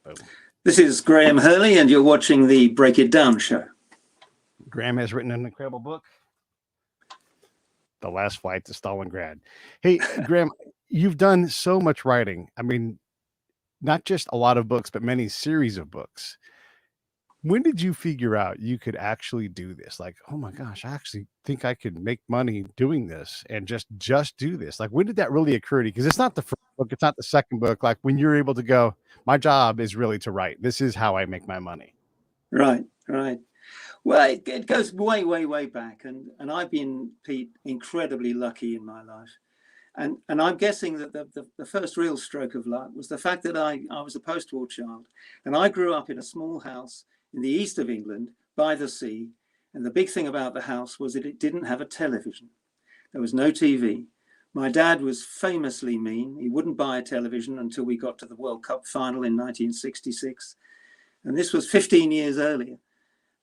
Boom. This is Graham Hurley, and you're watching the Break It Down show. Graham has written an incredible book, The Last Flight to Stalingrad. Hey, Graham, you've done so much writing. I mean, not just a lot of books, but many series of books. When did you figure out you could actually do this? Like, oh my gosh, I actually think I could make money doing this and just do this. Like, when did that really occur to you? Because it's not the first book, it's not the second book. Like, when you're able to go, my job is really to write. This is how I make my money. Right. Well, it goes way, way, way back. And I've been, Pete, incredibly lucky in my life. And I'm guessing that the first real stroke of luck was the fact that I was a post-war child. And I grew up in a small house in the east of England by the sea. And the big thing about the house was that it didn't have a television. There was no TV. My dad was famously mean. He wouldn't buy a television until we got to the World Cup final in 1966. And this was 15 years earlier.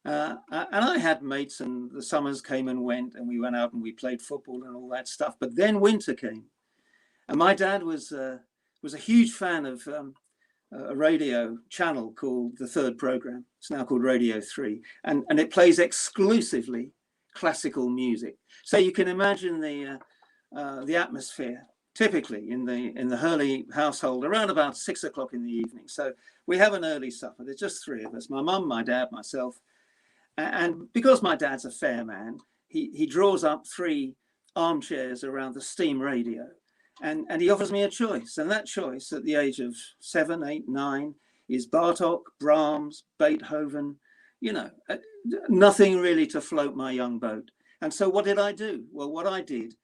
And I had mates, and the summers came and went, and we went out and we played football and all that stuff. But then winter came. And my dad was a huge fan of a radio channel called The Third Program. It's now called Radio 3. And it plays exclusively classical music. So you can imagine the atmosphere typically in the Hurley household around about 6 o'clock in the evening. So we have an early supper. There's just three of us, my mum, my dad, myself. And because my dad's a fair man, he draws up three armchairs around the steam radio. And he offers me a choice. And that choice at the age of 7, 8, 9 is Bartók, Brahms, Beethoven, nothing really to float my young boat. And so what did I do? Well, what I did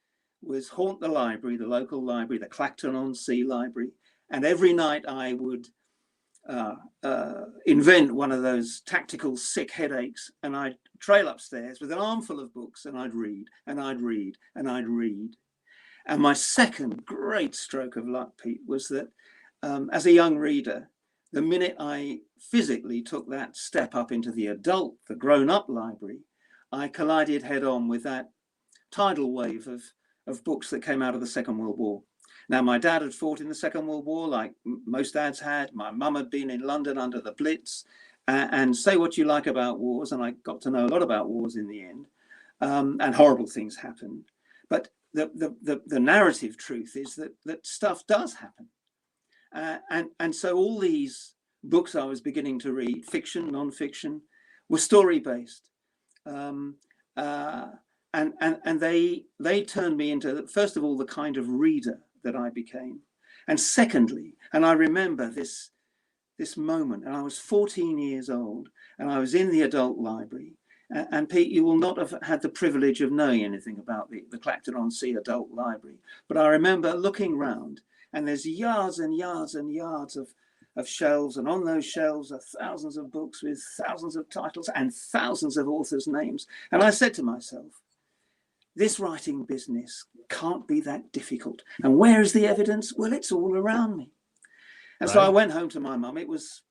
was haunt the library, the local library, the Clacton-on-Sea library. And every night I would invent one of those tactical sick headaches, and I'd trail upstairs with an armful of books, and I'd read, and I'd read, and I'd read. And my second great stroke of luck, Pete, was that as a young reader, the minute I physically took that step up into the grown-up library, I collided head on with that tidal wave of books that came out of the Second World War. Now, my dad had fought in the Second World War, like most dads had. My mum had been in London under the Blitz. And say what you like about wars, and I got to know a lot about wars in the end, and horrible things happened. But the narrative truth is that stuff does happen. And so all these books I was beginning to read, fiction, non-fiction, were story-based. And they turned me into, first of all, the kind of reader that I became. And secondly, and I remember this moment, and I was 14 years old, and I was in the adult library. And Pete, you will not have had the privilege of knowing anything about the Clacton-on-Sea Adult Library. But I remember looking round, and there's yards and yards and yards of shelves. And on those shelves are thousands of books with thousands of titles and thousands of authors' names. And I said to myself, this writing business can't be that difficult. And where is the evidence? Well, it's all around me. And so I went home to my mum. It was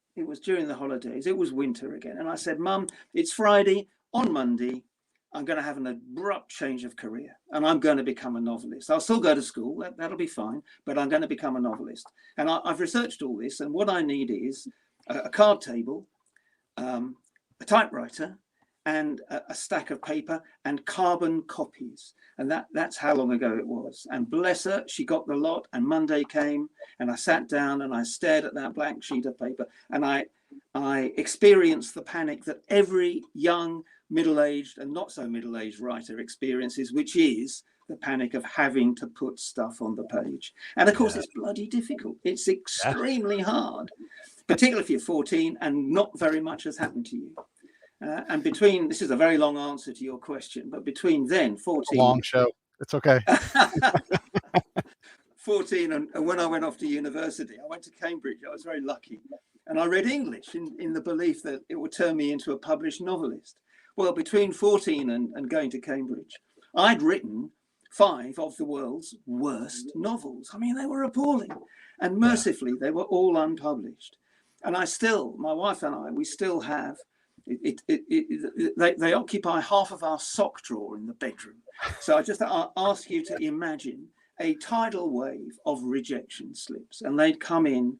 during the holidays. It was winter again. And I said, Mum, it's Friday. On Monday, I'm going to have an abrupt change of career, and I'm going to become a novelist. I'll still go to school. That'll be fine. But I'm going to become a novelist. And I've researched all this. And what I need is a card table, a typewriter, and a stack of paper and carbon copies. And that's how long ago it was. And bless her, she got the lot. And Monday came, and I sat down and I stared at that blank sheet of paper, and I experienced the panic that every young, middle-aged and not so middle-aged writer experiences, which is the panic of having to put stuff on the page. And of course, it's bloody difficult. It's extremely hard, particularly if you're 14 and not very much has happened to you. And this is a very long answer to your question, but between then, 14... Long show. It's okay. 14, and when I went off to university, I went to Cambridge. I was very lucky. And I read English in the belief that it would turn me into a published novelist. Well, between 14 and going to Cambridge, I'd written 5 of the world's worst novels. I mean, they were appalling. And mercifully, they were all unpublished. And my wife and I, we still have, they occupy half of our sock drawer in the bedroom. So I just ask you to imagine a tidal wave of rejection slips, and they'd come in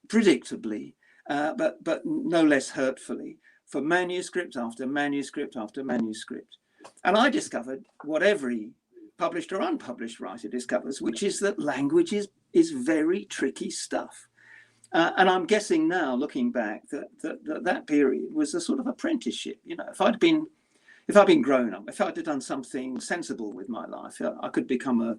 predictably, but no less hurtfully, for manuscript after manuscript after manuscript. And I discovered what every published or unpublished writer discovers, which is that language is very tricky stuff. And I'm guessing now, looking back, that period was a sort of apprenticeship. You know, if I'd been grown up, if I'd have done something sensible with my life, I could become a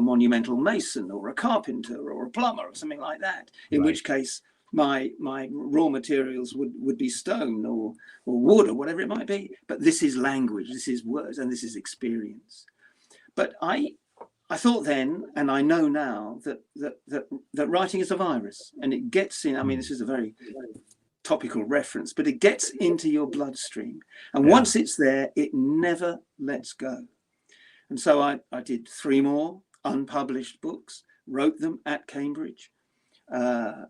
monumental mason or a carpenter or a plumber or something like that. In which case, my raw materials would be stone or wood or whatever it might be. But this is language, this is words, and this is experience. But I thought then, and I know now, that writing is a virus, and it gets in. I mean, this is a very topical reference, but it gets into your bloodstream, and once it's there, it never lets go. And so I did 3 more unpublished books, wrote them at Cambridge,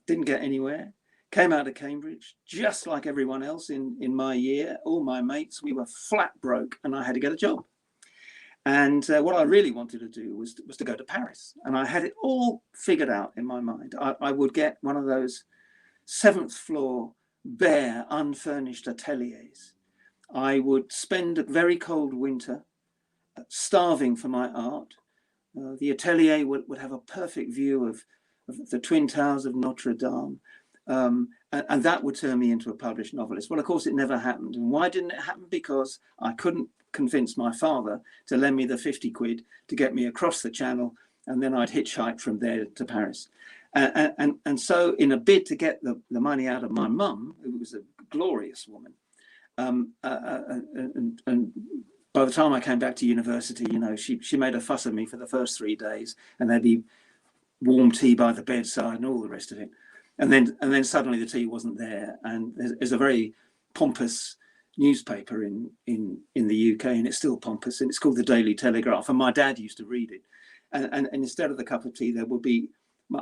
didn't get anywhere, came out of Cambridge, just like everyone else in my year, all my mates, we were flat broke, and I had to get a job. And what I really wanted to do was to go to Paris. And I had it all figured out in my mind. I would get one of those 7th floor, bare, unfurnished ateliers. I would spend a very cold winter starving for my art. The atelier would have a perfect view of the Twin Towers of Notre Dame. And that would turn me into a published novelist. Well, of course, it never happened. And why didn't it happen? Because I couldn't convince my father to lend me the 50 quid to get me across the channel, and then I'd hitchhike from there to Paris. And so in a bid to get the money out of my mum, who was a glorious woman, and by the time I came back to university, you know, she made a fuss of me for the first 3 days, and there'd be warm tea by the bedside and all the rest of it. And then suddenly the tea wasn't there. And there's a very pompous newspaper in the UK, and it's still pompous, and it's called the Daily Telegraph. And my dad used to read it. And instead of the cup of tea, there would be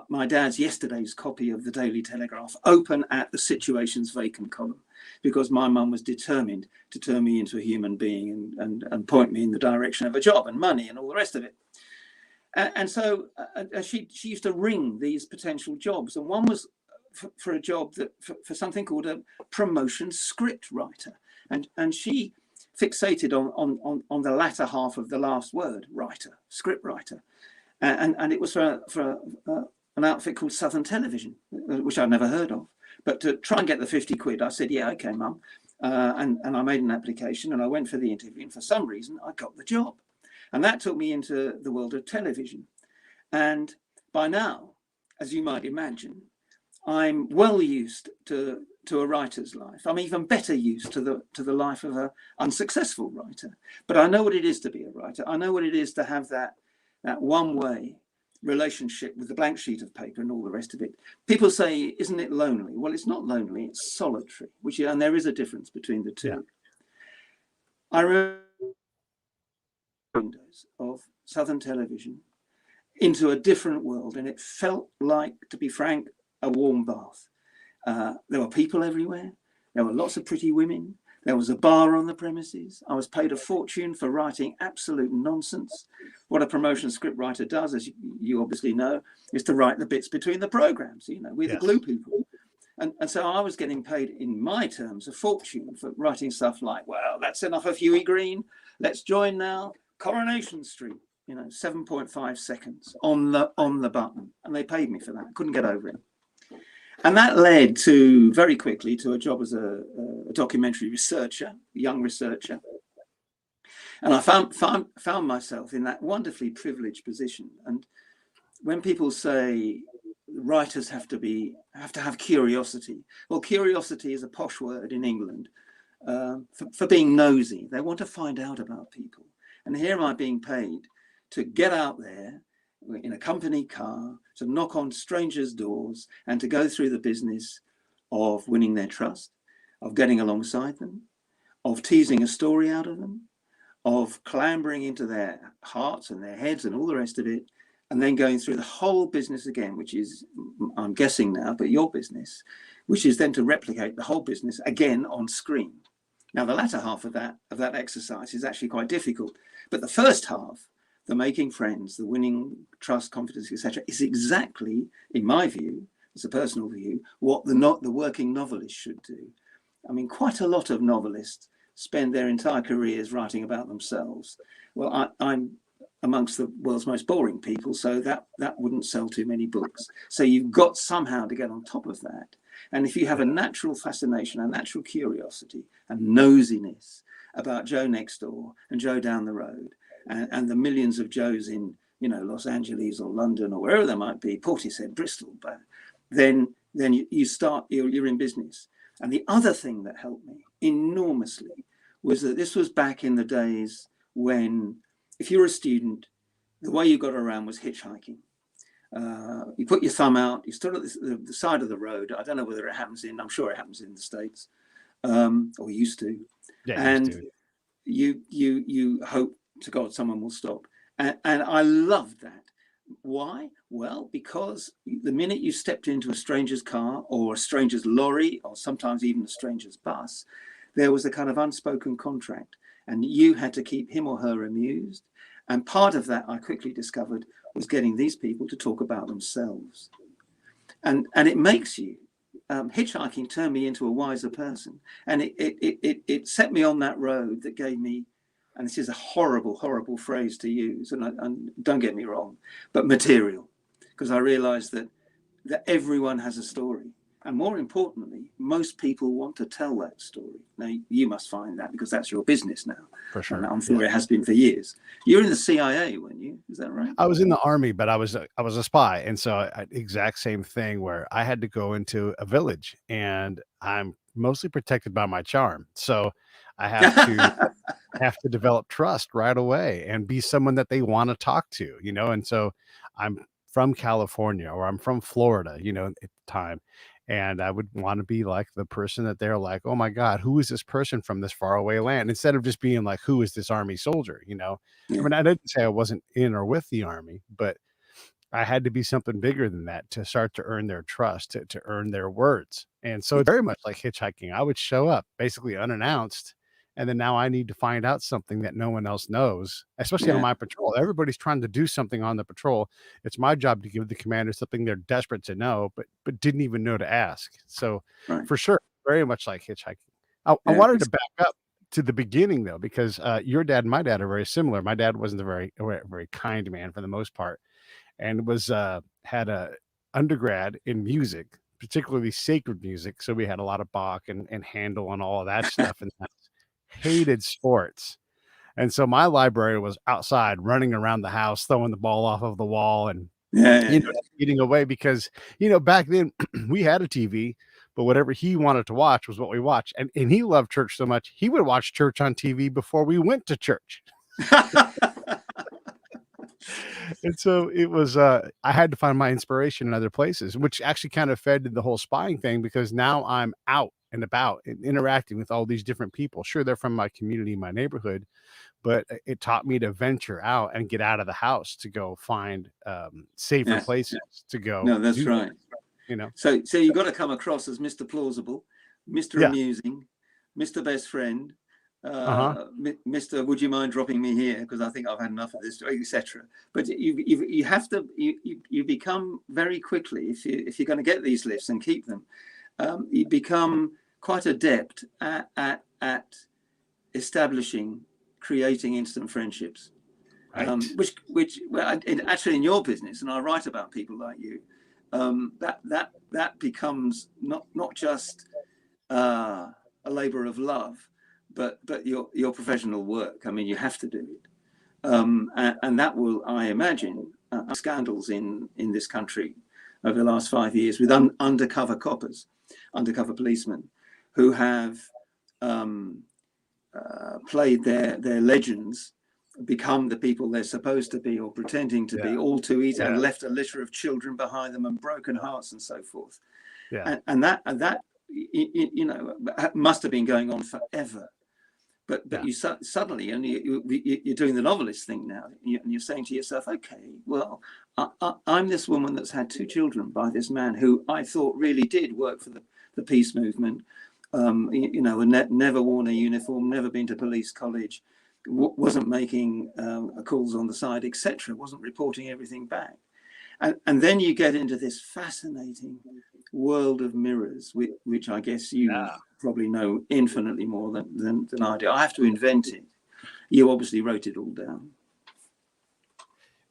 my dad's yesterday's copy of the Daily Telegraph open at the situations vacant column, because my mum was determined to turn me into a human being and point me in the direction of a job and money and all the rest of it. And so she used to ring these potential jobs, and one was for a job for something called a promotion script writer, and she fixated on the latter half of the last word, writer, script writer, and it was for an outfit called Southern Television, which I'd never heard of. But to try and get the 50 quid, I said, yeah, okay, Mum, and I made an application, and I went for the interview, and for some reason I got the job. And that took me into the world of television. And by now, as you might imagine, I'm well used to a writer's life. I'm even better used to the life of an unsuccessful writer. But I know what it is to be a writer. I know what it is to have that one-way relationship with the blank sheet of paper and all the rest of it. People say, isn't it lonely? Well, it's not lonely, it's solitary, and there is a difference between the two. Yeah. I remember windows of Southern Television into a different world, and it felt like, to be frank, a warm bath. There were people everywhere. There were lots of pretty women. There was a bar on the premises. I was paid a fortune for writing absolute nonsense. What a promotion script writer does, as you obviously know, is to write the bits between the programs, we're the glue people. And so I was getting paid, in my terms, a fortune for writing stuff like, well, that's enough of Huey Green. Let's join now. Coronation Street, 7.5 seconds on the button. And they paid me for that. Couldn't get over it. And that led to, very quickly, to a job as a documentary researcher, a young researcher. And I found myself in that wonderfully privileged position. And when people say writers have to have curiosity, well, curiosity is a posh word in England for being nosy. They want to find out about people. And here am I being paid to get out there in a company car, to knock on strangers' doors, and to go through the business of winning their trust, of getting alongside them, of teasing a story out of them, of clambering into their hearts and their heads and all the rest of it, and then going through the whole business again, which is, I'm guessing now, but your business, which is then to replicate the whole business again on screen. Now, the latter half of that exercise is actually quite difficult, but the first half, the making friends, the winning trust, confidence, etc., is exactly, in my view, it's a personal view, what the working novelist should do. I mean, quite a lot of novelists spend their entire careers writing about themselves. Well, I'm amongst the world's most boring people, so that wouldn't sell too many books. So you've got somehow to get on top of that. And if you have a natural fascination, a natural curiosity and nosiness about Joe next door and Joe down the road, and the millions of Joes in, you know, Los Angeles or London or wherever they might be, Portishead, Bristol, but then you start, you're in business. And the other thing that helped me enormously was that this was back in the days when, if you were a student, the way you got around was hitchhiking. You put your thumb out, you stood at the side of the road. I don't know whether it happens I'm sure it happens in the States, or used to. Yeah, and you hope to God someone will stop. And I loved that. Why? Well, because the minute you stepped into a stranger's car or a stranger's lorry, or sometimes even a stranger's bus, there was a kind of unspoken contract, and you had to keep him or her amused. And part of that, I quickly discovered, was getting these people to talk about themselves. And it makes you, hitchhiking turned me into a wiser person. And it set me on that road that gave me, and this is a horrible, horrible phrase to use, and don't get me wrong, but material, because I realized that everyone has a story. And more importantly, most people want to tell that story. Now, you must find that, because that's your business now. For sure. And I'm sure it has been for years. You're in the CIA, weren't you? Is that right? I was in the Army, but I was a spy. And so exact same thing, where I had to go into a village, and I'm mostly protected by my charm. So I have to develop trust right away and be someone that they want to talk to, you know? And so I'm from California, or I'm from Florida, you know, at the time. And I would want to be like the person that they're like, oh my God, who is this person from this faraway land? Instead of just being like, who is this Army soldier? You know, Yeah. I mean, I didn't say I wasn't in or with the Army, but I had to be something bigger than that to start to earn their trust, to earn their words. And so it's very much like hitchhiking. I would show up basically unannounced, and then now I need to find out something that no one else knows, especially on Yeah. my patrol. Everybody's trying to do something on the patrol. It's my job to give the commander something they're desperate to know, but didn't even know to ask. So Right. for sure, very much like hitchhiking. I Yeah, wanted to back up to the beginning though, because your dad and my dad are very similar. My dad wasn't a very kind man for the most part, and was had a undergrad in music, particularly sacred music. So we had a lot of Bach and Handel and all of that stuff, and hated sports. And so my library was outside running around the house, throwing the ball off of the wall, and yeah. eating away, because, you know, back then we had a TV, but whatever he wanted to watch was what we watched. And he loved church so much, he would watch church on TV before we went to church. And so it was, I had to find my inspiration in other places, which actually kind of fed to the whole spying thing, because now I'm out and about and interacting with all these different people. Sure, they're from my community, my neighborhood, but it taught me to venture out and get out of the house to go find safer places to go. No, that's right. Things, you know. So you've got to come across as Mr. Plausible, Mr. Amusing, Mr. Best Friend, Mr. Would you mind dropping me here, because I think I've had enough of this, etc. But you have to you become very quickly, if you're going to get these lifts and keep them, you become quite adept at establishing, creating instant friendships, right. which actually in your business, and I write about people like you, that becomes not just a labor of love, but your professional work. I mean, you have to do it, and that will, I imagine, scandals in this country over the last 5 years with undercover coppers, undercover policemen, who have played their legends, become the people they're supposed to be or pretending to be, all too easy, and left a litter of children behind them and broken hearts and so forth. And that you know, must have been going on forever. But you suddenly, and you're doing the novelist thing now, and you're saying to yourself, okay, well, I'm this woman that's had 2 children by this man who I thought really did work for the peace movement, you know, and never worn a uniform, never been to police college, wasn't making calls on the side, etc., wasn't reporting everything back. And then you get into this fascinating world of mirrors, which I guess you probably know infinitely more than I do. I have to invent it. You obviously wrote it all down.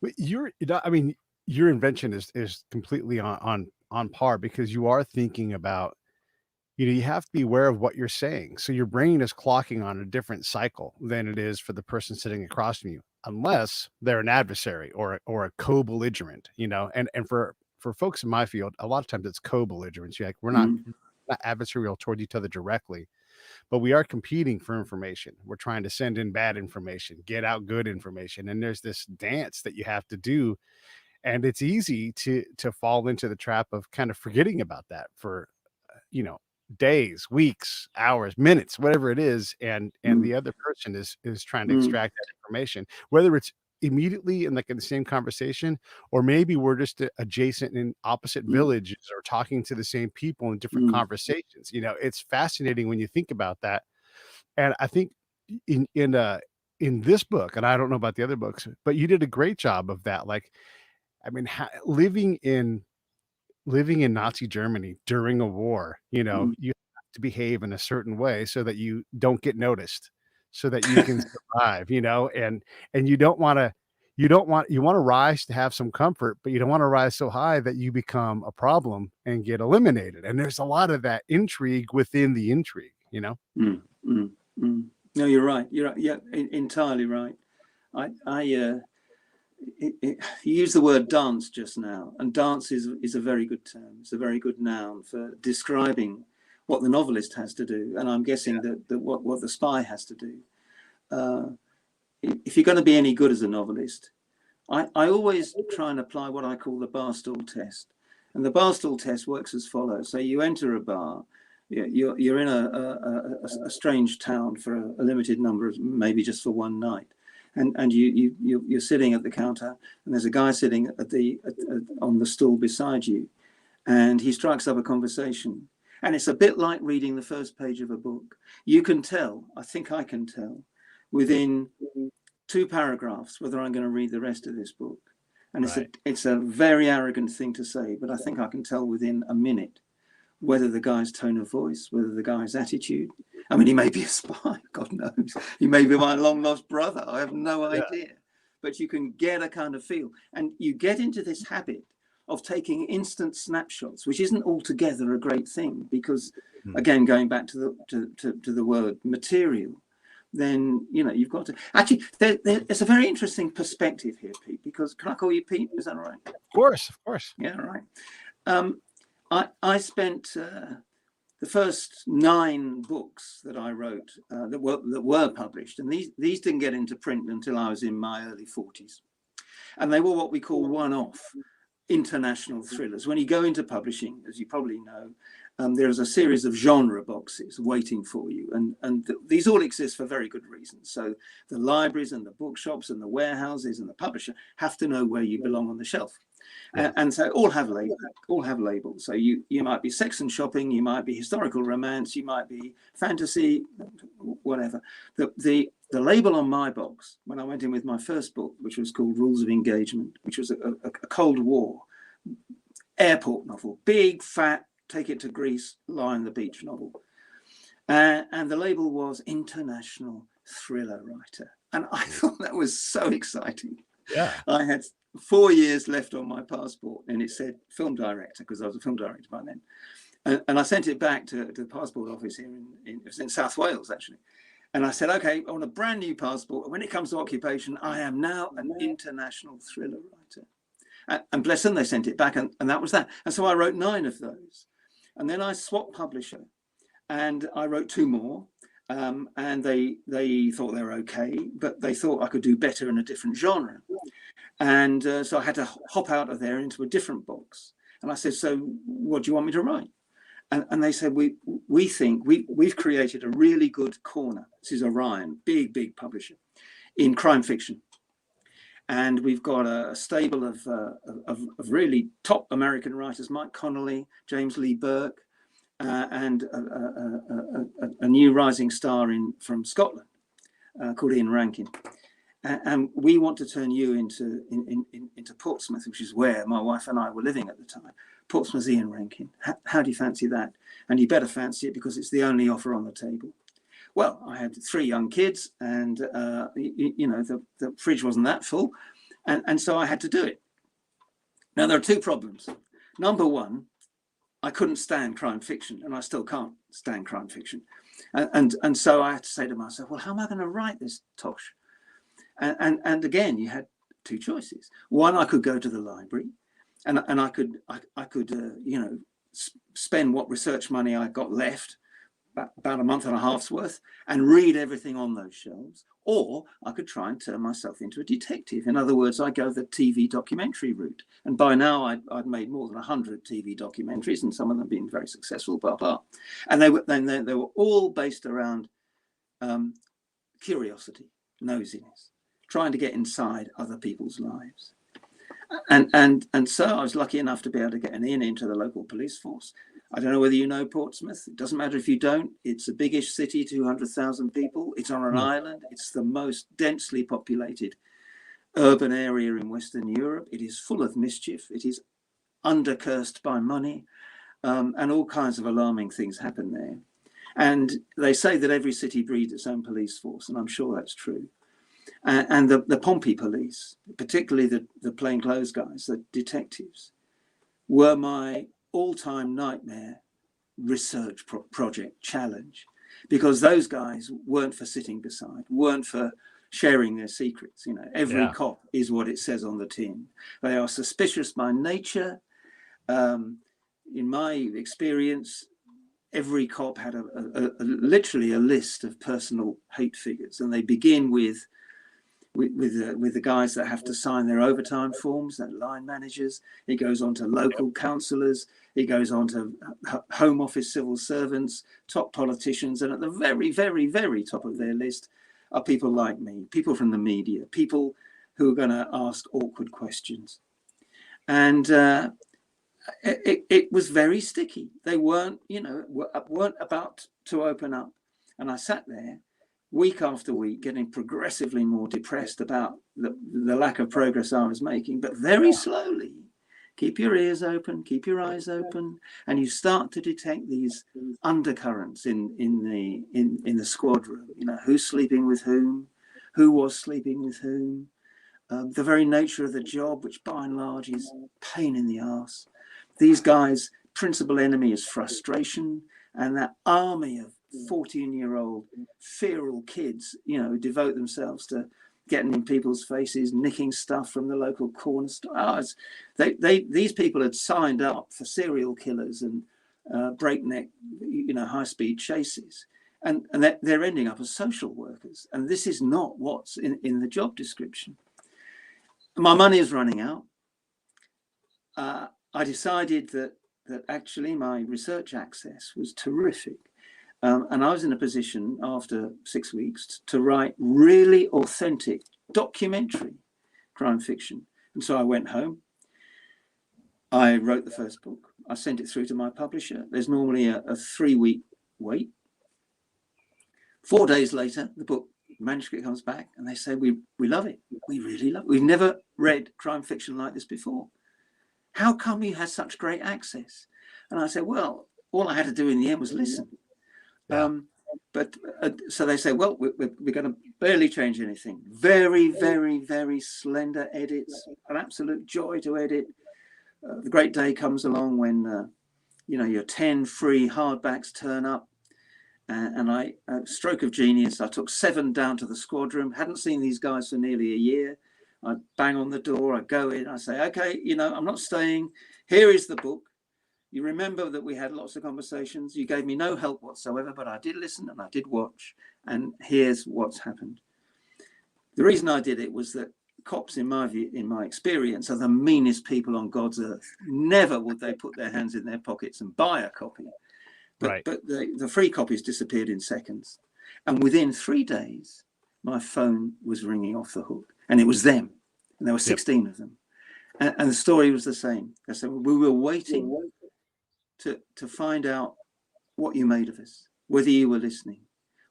But I mean, your invention is completely on par, because you are thinking about, you have to be aware of what you're saying. So your brain is clocking on a different cycle than it is for the person sitting across from you, unless they're an adversary or a co-belligerent, and for folks in my field, a lot of times it's co-belligerence. You're like, we're not adversarial toward each other directly, but we are competing for information. We're trying to send in bad information, get out good information. And there's this dance that you have to do. And it's easy to fall into the trap of kind of forgetting about that for, days, weeks, hours, minutes, whatever it is. And the other person is trying to extract that information, whether it's immediately in the same conversation, or maybe we're just adjacent in opposite villages or talking to the same people in different conversations. It's fascinating when you think about that. And I think in this book, and I don't know about the other books, but you did a great job of that. Like, I mean, living in Nazi Germany during a war, you have to behave in a certain way so that you don't get noticed, so that you can survive, and you want to rise to have some comfort, but you don't want to rise so high that you become a problem and get eliminated. And there's a lot of that intrigue within the intrigue, No, you're right. You're right. Yeah, entirely right. You use the word dance just now, and dance is a very good term. It's a very good noun for describing what the novelist has to do, and I'm guessing that what the spy has to do. If you're going to be any good as a novelist, I always try and apply what I call the Barstool test, and the Barstool test works as follows. So you enter a bar. You're in a strange town for a limited number of, maybe just for one night. And you're sitting at the counter, and there's a guy sitting on the stool beside you, and he strikes up a conversation. And it's a bit like reading the first page of a book. You can tell, I think I can tell, within 2 paragraphs whether I'm going to read the rest of this book. And it's a very arrogant thing to say, but I think I can tell within a minute whether the guy's tone of voice, whether the guy's attitude. I mean, he may be a spy, God knows. He may be my long lost brother. I have no idea. But you can get a kind of feel. And you get into this habit of taking instant snapshots, which isn't altogether a great thing, because, again, going back to the word material, then, you've got to... Actually, there's a very interesting perspective here, Pete, because... Can I call you Pete? Is that all right? Of course. Yeah, right. I spent the first 9 books that I wrote that were published, and these didn't get into print until I was in my early 40s, and they were what we call one-off international thrillers. When you go into publishing, as you probably know, there is a series of genre boxes waiting for you, and these all exist for very good reasons. So the libraries and the bookshops and the warehouses and the publisher have to know where you belong on the shelf. And so all have labels. So you might be sex and shopping, you might be historical romance, you might be fantasy, whatever. The label on my box, when I went in with my first book, which was called Rules of Engagement, which was a Cold War airport novel, big, fat, take it to Greece, lie on the beach novel. And the label was International Thriller Writer. And I thought that was so exciting. Yeah. I had 4 years left on my passport, and it said film director, because I was a film director by then. And I sent it back to the passport office here it was in South Wales, actually. And I said, okay, I want a brand new passport. When it comes to occupation, I am now an international thriller writer. And bless them, they sent it back, and that was that. And so I wrote 9 of those. And then I swapped publisher, and I wrote 2 more. And they thought they were okay, but they thought I could do better in a different genre. And so I had to hop out of there into a different box. And I said, so what do you want me to write? And they said, we think we've created a really good corner. This is Orion, big publisher in crime fiction. And we've got a stable of really top American writers, Mike Connolly, James Lee Burke, and a new rising star from Scotland called Ian Rankin. and we want to turn you into Portsmouth, which is where my wife and I were living at the time. Portsmouth Ian Rankin. How do you fancy that? And you better fancy it because it's the only offer on the table. Well, I had 3 young kids, and the fridge wasn't that full, and so I had to do it. Now there are 2 problems. Number one, I couldn't stand crime fiction, and I still can't stand crime fiction, and so I had to say to myself, well, how am I going to write this tosh? And again, you had 2 choices. One, I could go to the library, and I could spend what research money I got left, about a month and a half's worth, and read everything on those shelves. Or I could try and turn myself into a detective. In other words, I go the TV documentary route. And by now I'd made more than 100 TV documentaries, and some of them being very successful, And they were all based around curiosity, nosiness, trying to get inside other people's lives. And so I was lucky enough to be able to get an in into the local police force. I don't know whether you know Portsmouth. It doesn't matter if you don't. It's a biggish city, 200,000 people. It's on an island. It's the most densely populated urban area in Western Europe. It is full of mischief. It is undercursed by money, and all kinds of alarming things happen there. And they say that every city breeds its own police force, and I'm sure that's true. And the Pompey police, particularly the plainclothes guys, the detectives, were my all-time nightmare research project challenge, because those guys weren't for sitting beside, weren't for sharing their secrets. Every cop is what it says on the tin. They are suspicious by nature. In my experience, every cop had literally a list of personal hate figures, and they begin with the guys that have to sign their overtime forms, that line managers. It goes on to local councillors. It goes on to Home Office civil servants, top politicians. And at the very, very, very top of their list are people like me, people from the media, people who are going to ask awkward questions. And it was very sticky. They weren't about to open up. And I sat there week after week, getting progressively more depressed about the lack of progress I was making, but very slowly, keep your ears open, keep your eyes open, and you start to detect these undercurrents in the squad room. Who's sleeping with whom, who was sleeping with whom, the very nature of the job, which by and large is pain in the arse. These guys' principal enemy is frustration, and that army of 14-year-old feral kids, who devote themselves to getting in people's faces, nicking stuff from the local corner stores. These people had signed up for serial killers and breakneck, high-speed chases, and they're ending up as social workers. And this is not what's in the job description. My money is running out. I decided that actually my research access was terrific. And I was in a position after 6 weeks to write really authentic documentary crime fiction. And so I went home. I wrote the first book. I sent it through to my publisher. There's normally a 3-week wait. 4 days later, the manuscript comes back, and they say, we love it. We really love it. We've never read crime fiction like this before. How come you had such great access? And I said, well, all I had to do in the end was listen. So they say, well, we're going to barely change anything. Very, very, very slender edits, an absolute joy to edit. The great day comes along when, your 10 free hardbacks turn up. And I, stroke of genius, I took 7 down to the squad room. Hadn't seen these guys for nearly a year. I bang on the door, I go in, I say, okay, I'm not staying. Here is the book. You remember that we had lots of conversations. You gave me no help whatsoever, but I did listen and I did watch. And here's what's happened. The reason I did it was that cops, in my view, in my experience, are the meanest people on God's earth. Never would they put their hands in their pockets and buy a copy. But the free copies disappeared in seconds. And within 3 days, my phone was ringing off the hook. And it was them. And there were 16 of them. And the story was the same. They said, we were waiting to find out what you made of us, whether you were listening,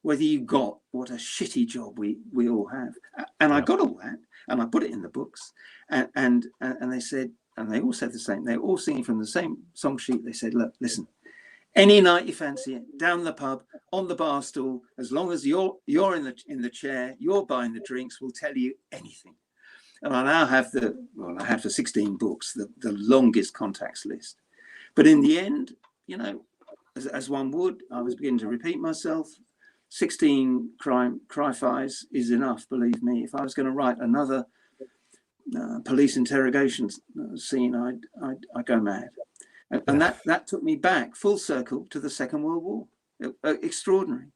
whether you got what a shitty job we all have. And I got all that, and I put it in the books, and they said, and they all said the same. They were all singing from the same song sheet. They said, look, listen, any night you fancy it, down the pub, on the bar stool, as long as you're in the chair, you're buying the drinks, we'll tell you anything. And I now have I have the 16 books, the longest contacts list. But in the end, you know, as one would, I was beginning to repeat myself. 16 cry-fis is enough, believe me. If I was going to write another police interrogation scene, I'd go mad. And that took me back full circle to the Second World War. Extraordinary.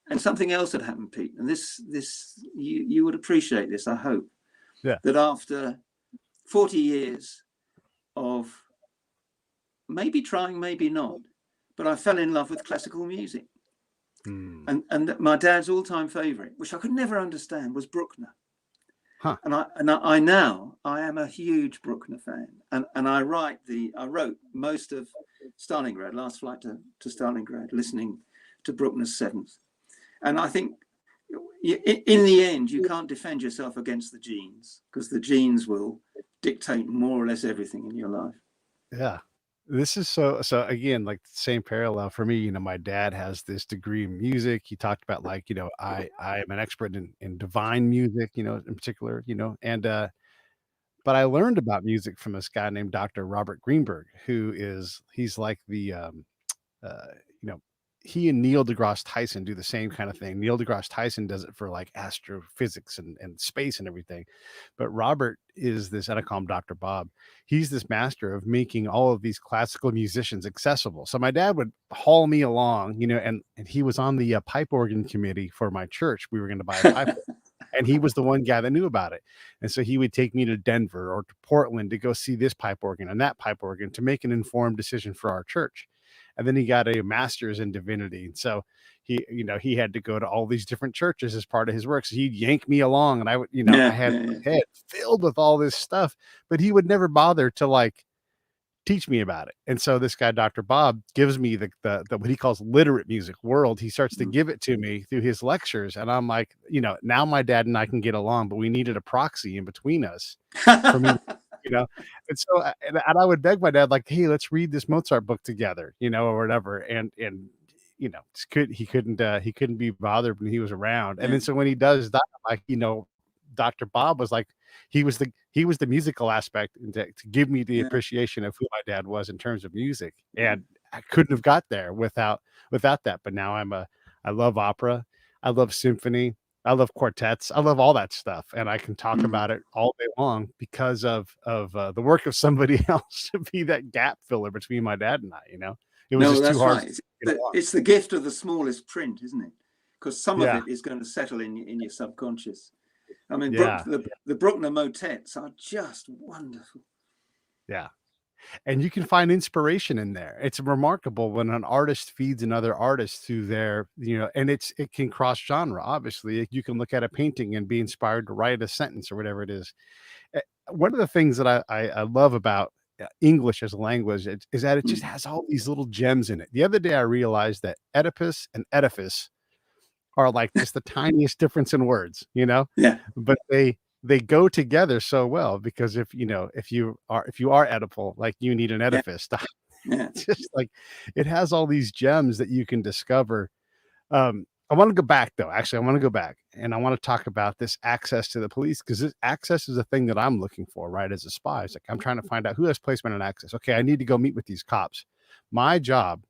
And something else had happened, Pete. And this you would appreciate this, I hope. Yeah. That after 40 years of maybe trying, maybe not, but I fell in love with classical music. And my dad's all-time favorite, which I could never understand, was Bruckner. Huh. And I am a huge Bruckner fan, and I wrote most of Stalingrad, Last Flight to Stalingrad, listening to Bruckner's Seventh. And I think in the end, you can't defend yourself against the genes, because the genes will dictate more or less everything in your life. Yeah. This is so again, like the same parallel for me. You know, my dad has this degree in music. He talked about, like, you know, I am an expert in divine music, you know, in particular, you know, and but I learned about music from this guy named Dr. Robert Greenberg, he's like the you know, he and Neil deGrasse Tyson do the same kind of thing. Neil deGrasse Tyson does it for like astrophysics and space and everything. But Robert is this, and I call him Dr. Bob. He's this master of making all of these classical musicians accessible. So my dad would haul me along, you know, and he was on the pipe organ committee for my church. We were going to buy a pipe organ. And he was the one guy that knew about it. And so he would take me to Denver or to Portland to go see this pipe organ and that pipe organ to make an informed decision for our church. And then he got a master's in divinity. And so he had to go to all these different churches as part of his work. So he'd yank me along, and I would, you know, I had my head filled with all this stuff, but he would never bother to like teach me about it. And so this guy, Dr. Bob, gives me the what he calls literate music world. He starts to give it to me through his lectures. And I'm like, you know, now my dad and I can get along, but we needed a proxy in between us for me, you know? And so, and I would beg my dad, like, hey, let's read this Mozart book together, you know, or whatever. And, you know, he couldn't be bothered when he was around. And then, so when he does that, like, you know, Dr. Bob was like, he was the musical aspect to give me the appreciation of who my dad was in terms of music. And I couldn't have got there without that. But now I love opera. I love symphony. I love quartets. I love all that stuff. And I can talk about it all day long because of the work of somebody else to be that gap filler between my dad and I, you know. It was just too hard. Right. It's the gift of the smallest print, isn't it? Because some of it is going to settle in your subconscious. I mean, the Bruckner motets are just wonderful. Yeah. And you can find inspiration in there. It's remarkable when an artist feeds another artist through their, you know, and it can cross genre. Obviously, you can look at a painting and be inspired to write a sentence or whatever it is. One of the things that I love about English as a language is that it just has all these little gems in it. The other day, I realized that Oedipus and edifice are like just the tiniest difference in words, you know? Yeah. But they go together so well, because if you are Oedipal, like, you need an edifice. Yeah. It's just like, it has all these gems that you can discover. I want to go back though. Actually, I want to go back and I want to talk about this access to the police, because this access is a thing that I'm looking for, right? As a spy, it's like, I'm trying to find out who has placement and access. Okay, I need to go meet with these cops. My job,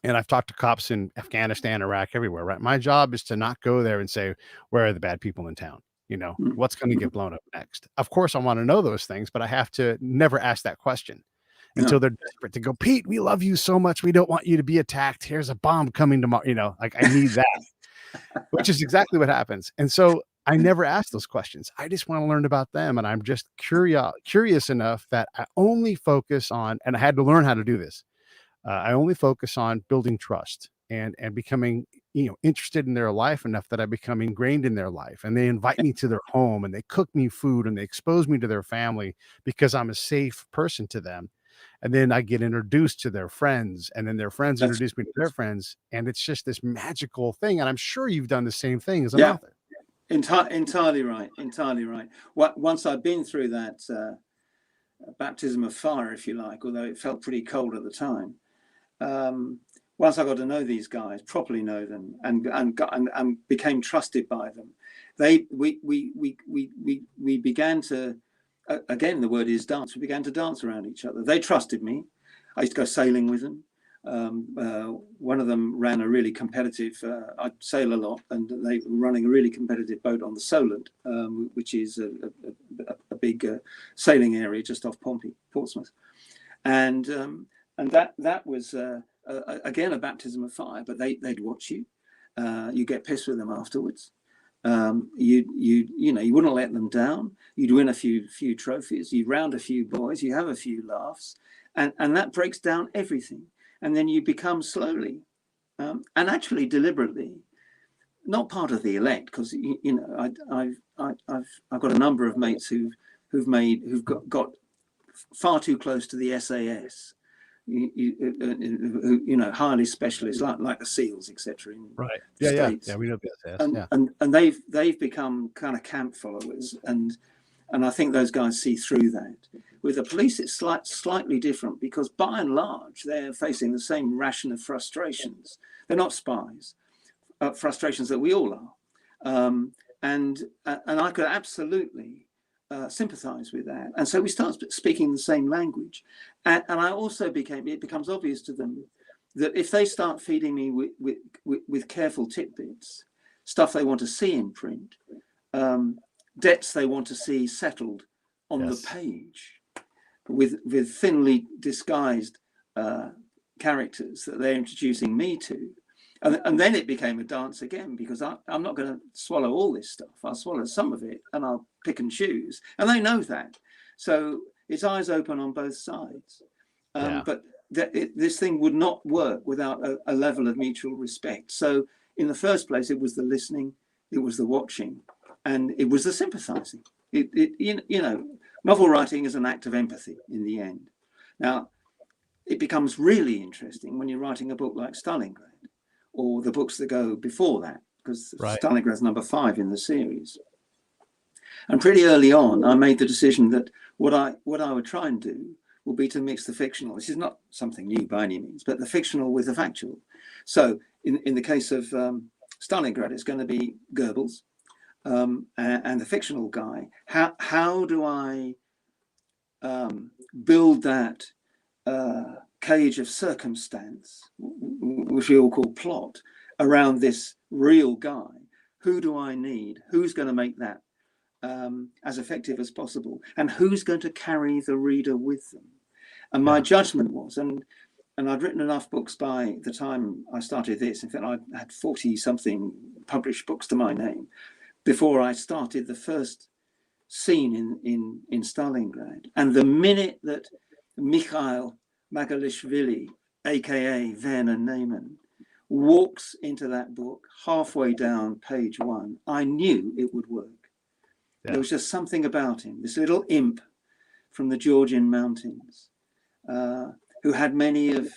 and I've talked to cops in Afghanistan, Iraq, everywhere, right? My job is to not go there and say, where are the bad people in town? You know, what's going to get blown up next? Of course, I want to know those things, but I have to never ask that question until they're desperate to go, Pete, we love you so much. We don't want you to be attacked. Here's a bomb coming tomorrow. You know, like, I need that, which is exactly what happens. And so I never ask those questions. I just want to learn about them. And I'm just curious enough that I only focus on, and I had to learn how to do this. I only focus on building trust and becoming, you know, interested in their life enough that I become ingrained in their life, and they invite me to their home and they cook me food and they expose me to their family because I'm a safe person to them. and then I get introduced to their friends, and then their friends That's introduce me to their friends, and it's just this magical thing. And I'm sure you've done the same thing as an yeah, author. entirely right, entirely right. Once I've been through that baptism of fire, if you like, although it felt pretty cold at the time. Once I got to know these guys, properly know them, and became trusted by them, we began to, again, the word is dance. We began to dance around each other. They trusted me. I used to go sailing with them. One of them ran a really competitive, I'd sail a lot, and they were running a really competitive boat on the Solent, which is a big sailing area just off Portsmouth. And that was, again, a baptism of fire, but they'd watch you. You get pissed with them afterwards. You wouldn't let them down. You'd win a few trophies. You'd round a few boys. You have a few laughs, and that breaks down everything. And then you become slowly, and actually deliberately, not part of the elect, because I've got a number of mates who've got far too close to the SAS. Highly specialist, like the SEALs, etc. Right. Yeah, States. Yeah. We know the SAS. And they've become kind of camp followers, and I think those guys see through that. With the police, it's slightly different, because by and large, they're facing the same ration of frustrations. They're not spies, frustrations that we all are. And I could absolutely sympathize with that. And so we start speaking the same language. And I also it becomes obvious to them that if they start feeding me with careful tidbits, stuff they want to see in print, debts they want to see settled on the page, with thinly disguised characters that they're introducing me to. And then it became a dance again, because I'm not going to swallow all this stuff. I'll swallow some of it, and I'll pick and choose. And they know that. So it's eyes open on both sides. But this thing would not work without a level of mutual respect. So in the first place, it was the listening, it was the watching, and it was the sympathizing. Novel writing is an act of empathy in the end. Now, it becomes really interesting when you're writing a book like Stalingrad, or the books that go before that, because Stalingrad's number 5 in the series. And pretty early on, I made the decision that what I would try and do will be to mix the fictional. This is not something new by any means, but the fictional with the factual. So in the case of Stalingrad, it's going to be Goebbels, and the fictional guy. How do I build that cage of circumstance, which we all call plot, around this real guy? Who do I need? Who's going to make that as effective as possible? And who's going to carry the reader with them? And my judgment was, and I'd written enough books by the time I started this. In fact, I had 40-something published books to my name before I started the first scene in Stalingrad. And the minute that Mikhail Magalishvili, aka Werner Neyman, walks into that book halfway down page 1, I knew it would work. There was just something about him, this little imp from the Georgian mountains, who had many of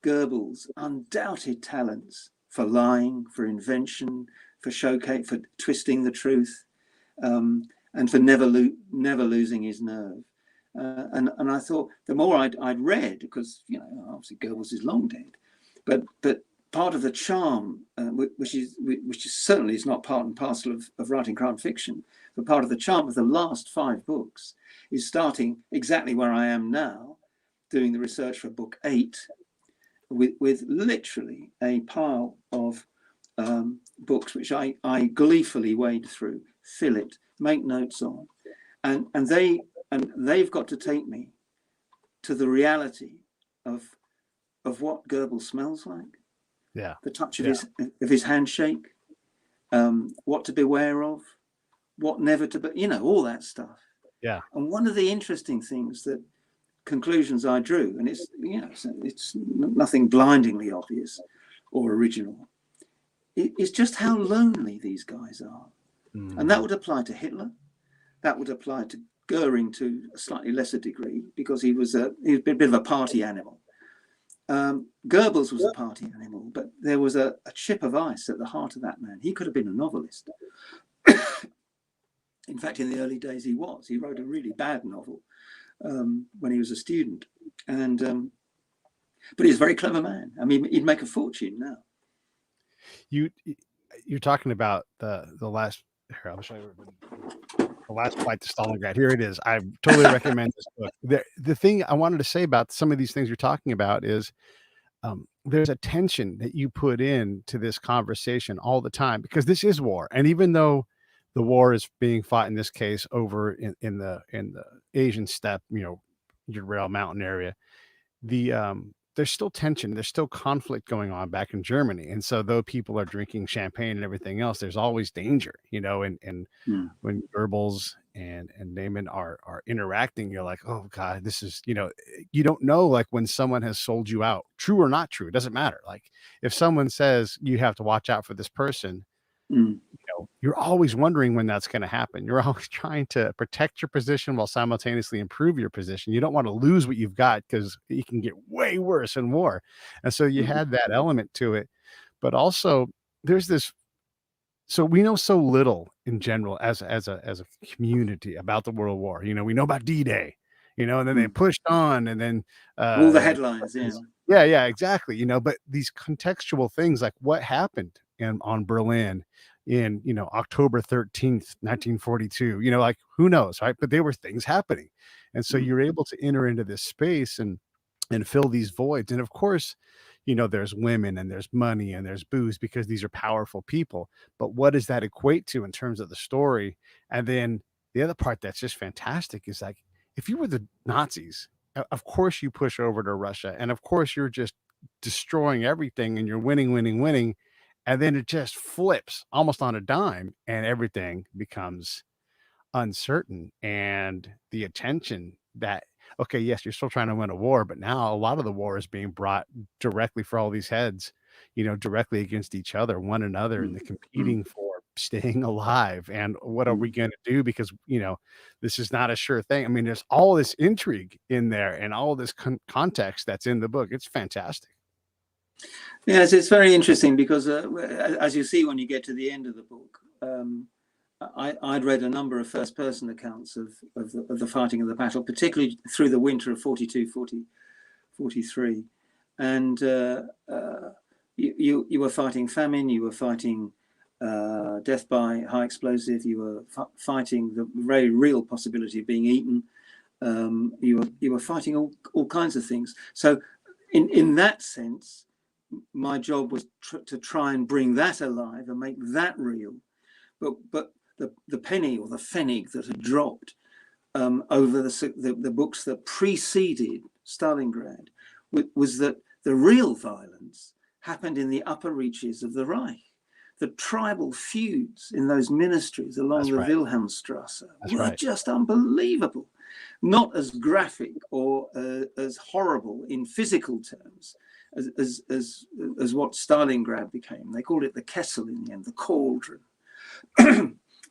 Goebbels' undoubted talents for lying, for invention, for showcase, for twisting the truth, and for never losing his nerve. And I thought, the more I'd read, because obviously Goebbels is long dead, but part of the charm, which is certainly is not part and parcel of writing crime fiction, but part of the charm of the last 5 books is starting exactly where I am now, doing the research for book 8, with literally a pile of books which I gleefully wade through, fill it, make notes on, and they've got to take me to the reality of what Goebbels smells like, the touch of his handshake, what to beware of, what never to be, all that stuff. And one of the interesting things, that conclusions I drew, and it's nothing blindingly obvious or original, it's just how lonely these guys are. And that would apply to Hitler, that would apply to Goering to a slightly lesser degree, because he was a bit of a party animal. Goebbels was a party animal, but there was a chip of ice at the heart of that man. He could have been a novelist. In fact, in the early days, he was. He wrote a really bad novel when he was a student, but he's a very clever man. I mean, he'd make a fortune now. You're talking about the last. Here, I'll show you the last flight to Stalingrad. Here it is. I totally recommend this book. The thing I wanted to say about some of these things you're talking about is there's a tension that you put into this conversation all the time, because this is war, and even though the war is being fought in this case over in the Asian steppe, Ural Mountain area, there's still tension, there's still conflict going on back in Germany. And so though people are drinking champagne and everything else, there's always danger, and when Goebbels and Neyman are interacting, you're like, oh God, this is, you don't know, like when someone has sold you out, true or not true, it doesn't matter. Like if someone says you have to watch out for this person, you're always wondering when that's going to happen. You're always trying to protect your position while simultaneously improve your position. You don't want to lose what you've got, because it can get way worse in war. And so you had that element to it, but also there's this. So we know so little in general as a community about the World War. We know about D-Day, and then they pushed on, and then all the headlines. Yeah, exactly. But these contextual things, like what happened on Berlin in October 13th, 1942, like who knows, right? But there were things happening, and so you're able to enter into this space and fill these voids. And of course, there's women and there's money and there's booze, because these are powerful people. But what does that equate to in terms of the story? And then the other part that's just fantastic is, like, if you were the Nazis, of course you push over to Russia, and of course you're just destroying everything, and you're winning. And then it just flips almost on a dime, and everything becomes uncertain. And the attention that, okay, yes, you're still trying to win a war, but now a lot of the war is being brought directly for all these heads, directly against each other, one another, and they're competing for staying alive. And what are we going to do? Because, this is not a sure thing. I mean, there's all this intrigue in there and all this context that's in the book. It's fantastic. Yes, it's very interesting, because as you see when you get to the end of the book, I'd read a number of first-person accounts of the fighting of the battle, particularly through the winter of 42-43, and you were fighting famine, you were fighting death by high explosive, you were fighting the very real possibility of being eaten, you were fighting all kinds of things. So in that sense, my job was to try and bring that alive and make that real. But the penny or the pfennig that had dropped over the books that preceded Stalingrad was that the real violence happened in the upper reaches of the Reich. The tribal feuds in those ministries along the Wilhelmstrasse were just unbelievable. Not as graphic or as horrible in physical terms as what Stalingrad became. They called it the Kessel in the end, the cauldron.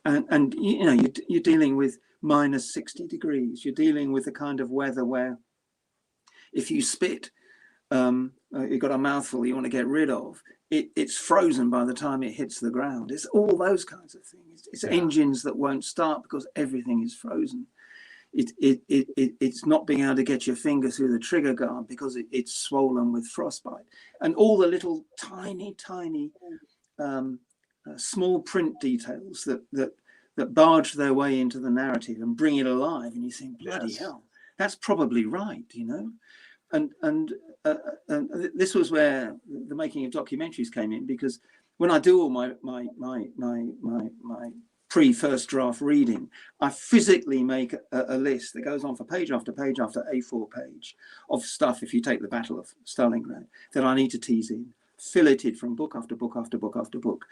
and you're dealing with minus 60 degrees. You're dealing with the kind of weather where if you spit, you've got a mouthful you want to get rid of, it's frozen by the time it hits the ground. It's all those kinds of things. It's engines that won't start because everything is frozen. It's not being able to get your finger through the trigger guard because it's swollen with frostbite, and all the little tiny small print details that barge their way into the narrative and bring it alive, and you think, bloody hell, that's probably right, and this was where the making of documentaries came in, because when I do all my pre-first draft reading, I physically make a list that goes on for page after page after A4 page of stuff, if you take the Battle of Stalingrad, that I need to tease in, filleted from book after book after book after book.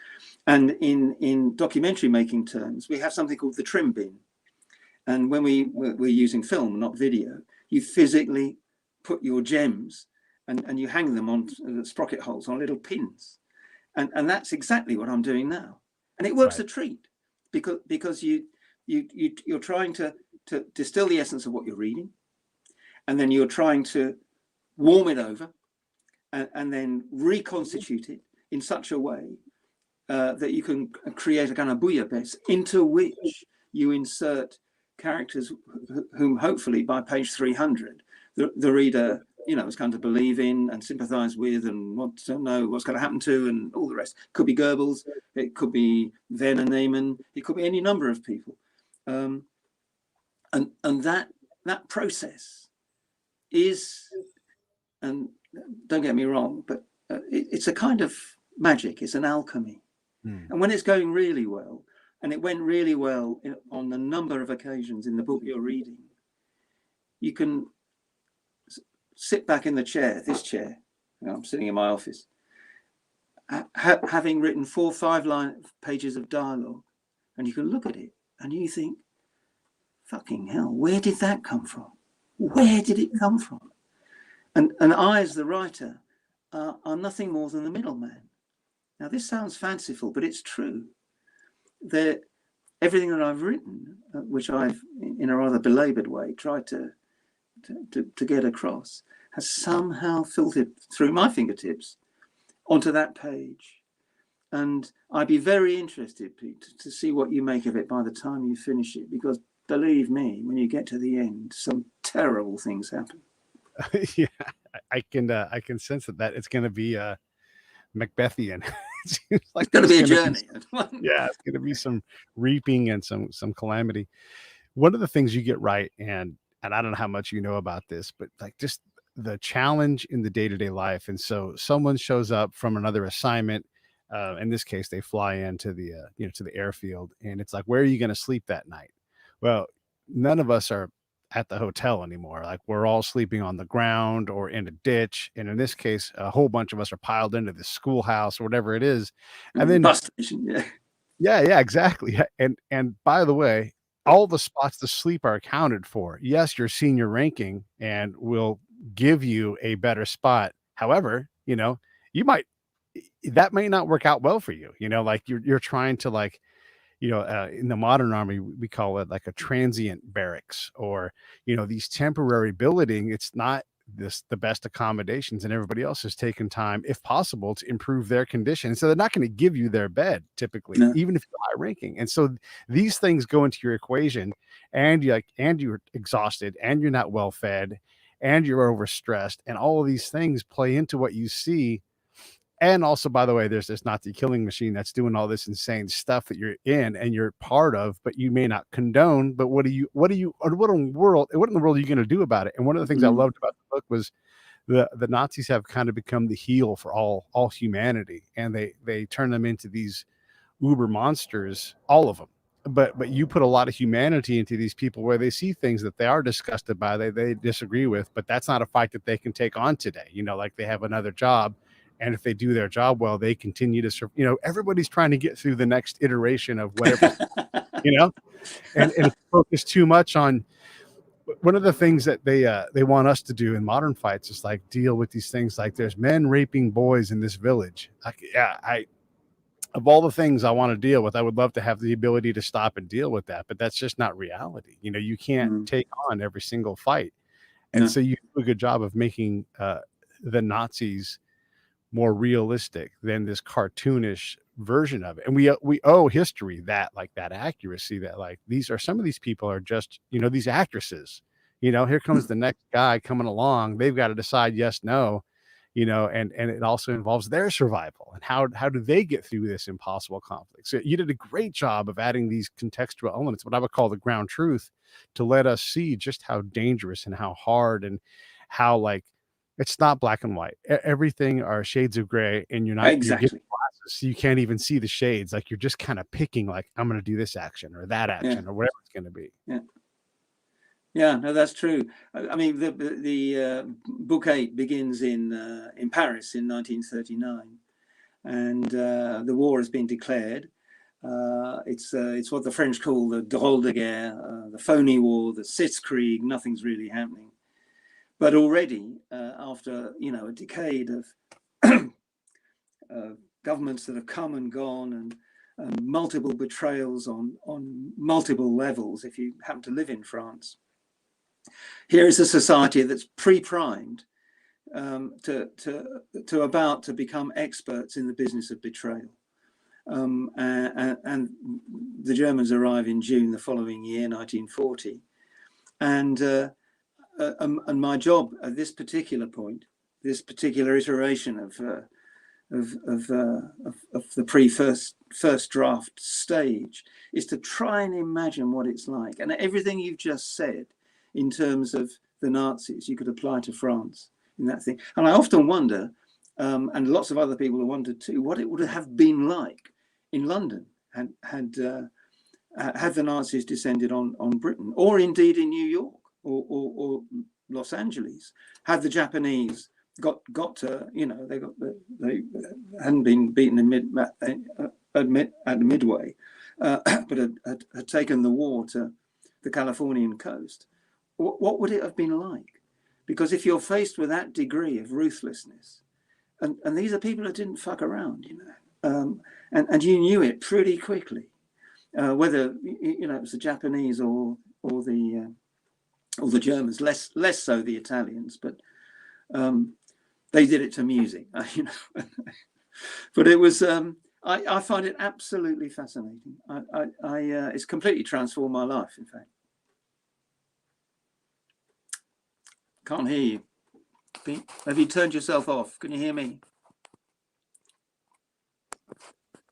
And in documentary making terms, we have something called the trim bin. And when we're using film, not video, you physically put your gems and you hang them on sprocket holes on little pins. And that's exactly what I'm doing now. And it works a treat. Because you're trying to to distill the essence of what you're reading, and then you're trying to warm it over and then reconstitute it in such a way that you can create a kind of bouillabaisse into which you insert characters whom hopefully by page 300 the reader, you know, has come to believe in and sympathize with and want to know what's going to happen to and all the rest. Could be Goebbels, it could be Werner Neumann, it could be any number of people. And that process is, and don't get me wrong, but it's a kind of magic, it's an alchemy. And when it's going really well, and it went really well on a number of occasions in the book you're reading, you can sit back in the chair, this chair, you know, I'm sitting in my office, having written 4 or 5 pages of dialogue, and you can look at it and you think, fucking hell, where did that come from? Where did it come from? And I, as the writer, are nothing more than the middleman. Now, this sounds fanciful, but it's true. Everything that I've written, which I've, in a rather belabored way, tried to get across, has somehow filtered through my fingertips onto that page. And I'd be very interested, Pete, to see what you make of it by the time you finish it, because believe me, when you get to the end, some terrible things happen. Yeah, I can sense that it's going to be Macbethian. Like it's going to be a journey. Yeah, it's going to be some reaping and some calamity. One of the things you get right, and I don't know how much you know about this, but like just the challenge in the day-to-day life. And so someone shows up from another assignment. In this case, they fly into the to the airfield, and it's like, where are you going to sleep that night? Well, none of us are at the hotel anymore. Like, we're all sleeping on the ground or in a ditch. And in this case, a whole bunch of us are piled into the schoolhouse or whatever it is. And then bus station, yeah. Yeah, exactly. And by the way, all the spots to sleep are accounted for. Yes, your senior ranking and will give you a better spot. However, you know, that may not work out well for you. You know, like you're trying to, like, in the modern army, we call it like a transient barracks, or, these temporary billeting. It's not the best accommodations, and everybody else has taken time, if possible, to improve their condition. So they're not going to give you their bed typically, No. even if you're high ranking. And so these things go into your equation, and you're exhausted, and you're not well fed, and you're overstressed, and all of these things play into what you see. And also, by the way, there's this Nazi killing machine that's doing all this insane stuff that you're in and you're part of, but you may not condone. But what in the world are you going to do about it? And one of the things I loved about the book was the Nazis have kind of become the heel for all humanity, and they turn them into these uber monsters, all of them. But you put a lot of humanity into these people, where they see things that they are disgusted by, they disagree with, but that's not a fight that they can take on today. Like, they have another job. And if they do their job well, they continue to serve. Everybody's trying to get through the next iteration of whatever, and if you focus too much on one of the things that they want us to do in modern fights is like deal with these things. Like, there's men raping boys in this village. Of all the things I want to deal with, I would love to have the ability to stop and deal with that, but that's just not reality. You can't take on every single fight. And so you do a good job of making the Nazis more realistic than this cartoonish version of it. And we owe history that accuracy, that like some of these people are just, these actresses, here comes the next guy coming along. They've got to decide yes, no, and it also involves their survival and how do they get through this impossible conflict. So you did a great job of adding these contextual elements, what I would call the ground truth, to let us see just how dangerous and how hard and how, like, it's not black and white. Everything are shades of gray, and you're not exactly. You're getting glasses, so you can't even see the shades. Like, you're just kind of picking, like, I'm going to do this action or that action or whatever it's going to be. Yeah, no, that's true. I mean, the book 8 begins in Paris in 1939, and the war has been declared. It's what the French call the drôle de guerre, the phony war, the Sitzkrieg. Nothing's really happening. But already, after a decade of governments that have come and gone, multiple betrayals on multiple levels if you happen to live in France. Here is a society that's pre-primed to about to become experts in the business of betrayal. And the Germans arrive in June the following year, 1940. And my job at this particular point, this particular iteration of the first draft stage, is to try and imagine what it's like. And everything you've just said in terms of the Nazis, you could apply to France in that thing. And I often wonder, and lots of other people have wondered too, what it would have been like in London had the Nazis descended on Britain, or indeed in New York or Los Angeles, had the Japanese got to, they hadn't been beaten at Midway, but had taken the war to the Californian coast. What would it have been like? Because if you're faced with that degree of ruthlessness, and these are people that didn't fuck around, and you knew it pretty quickly, whether it was the Japanese or the Germans, less so the Italians, but they did it to music, But it was I find it absolutely fascinating. It's completely transformed my life, in fact. Can't hear you. Pete, have you turned yourself off? Can you hear me?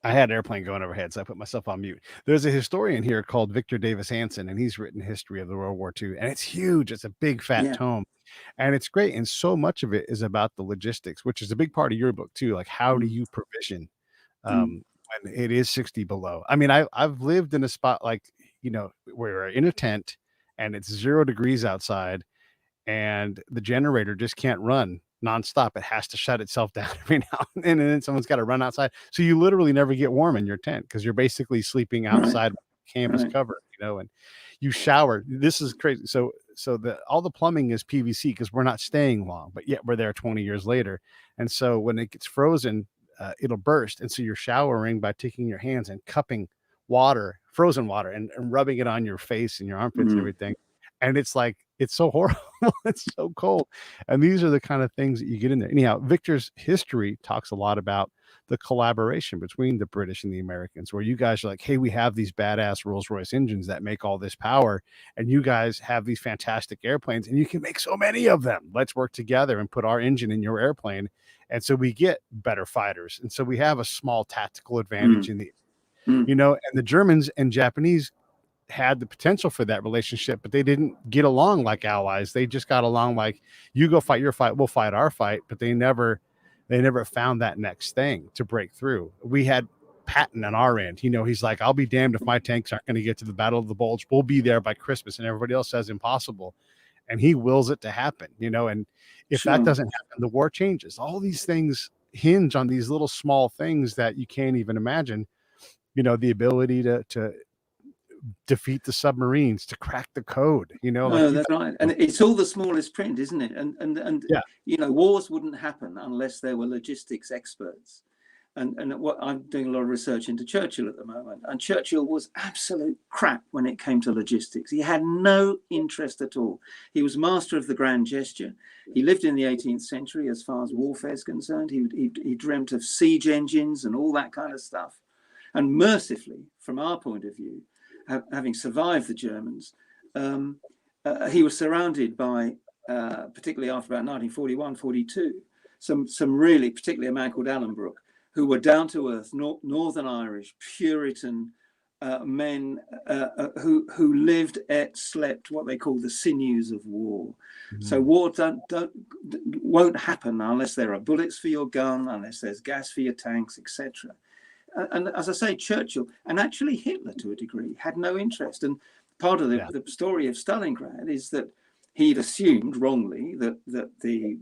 I had an airplane going overhead, so I put myself on mute. There's a historian here called Victor Davis Hanson, and he's written history of the World War II, and it's huge. It's a big fat tome, and it's great. And so much of it is about the logistics, which is a big part of your book too. Like, how do you provision when it is 60 below? I mean, I've lived in a spot like, where we're in a tent and it's 0 degrees outside, and the generator just can't run nonstop. It has to shut itself down every now and then someone's got to run outside. So you literally never get warm in your tent because you're basically sleeping outside with canvas cover, and you shower. This is crazy. So all the plumbing is PVC because we're not staying long, but yet we're there 20 years later. And so when it gets frozen, it'll burst. And so you're showering by taking your hands and cupping water, frozen water, and rubbing it on your face and your armpits and everything. And it's like, it's so horrible. It's so cold. And these are the kind of things that you get in there. Anyhow, Victor's history talks a lot about the collaboration between the British and the Americans, where you guys are like, hey, we have these badass Rolls-Royce engines that make all this power, and you guys have these fantastic airplanes, and you can make so many of them. Let's work together and put our engine in your airplane. And so we get better fighters. And so we have a small tactical advantage in the, and the Germans and Japanese had the potential for that relationship, but they didn't get along like allies. They just got along like, you go fight your fight, we'll fight our fight. But they never found that next thing to break through. We had Patton on our end. He's like, I'll be damned if my tanks aren't going to get to the Battle of the Bulge. We'll be there by Christmas. And everybody else says impossible. And he wills it to happen, and if that doesn't happen, the war changes. All these things hinge on these little small things that you can't even imagine, the ability to defeat the submarines, to crack the code, that's right. And it's all the smallest print, isn't it? And wars wouldn't happen unless there were logistics experts. And what I'm doing a lot of research into Churchill at the moment, and Churchill was absolute crap when it came to logistics. He had no interest at all. He was master of the grand gesture. He lived in the 18th century as far as warfare is concerned. He dreamt of siege engines and all that kind of stuff. And mercifully, from our point of view, having survived the Germans, he was surrounded by, particularly after about 1941, 42, some really, particularly a man called Alan Brooke, who were down-to-earth, Northern Irish, Puritan men who lived, ate, slept what they call the sinews of war. So war won't happen unless there are bullets for your gun, unless there's gas for your tanks, etc. And as I say, Churchill, and actually Hitler to a degree, had no interest. And part of the story of Stalingrad is that he'd assumed wrongly that the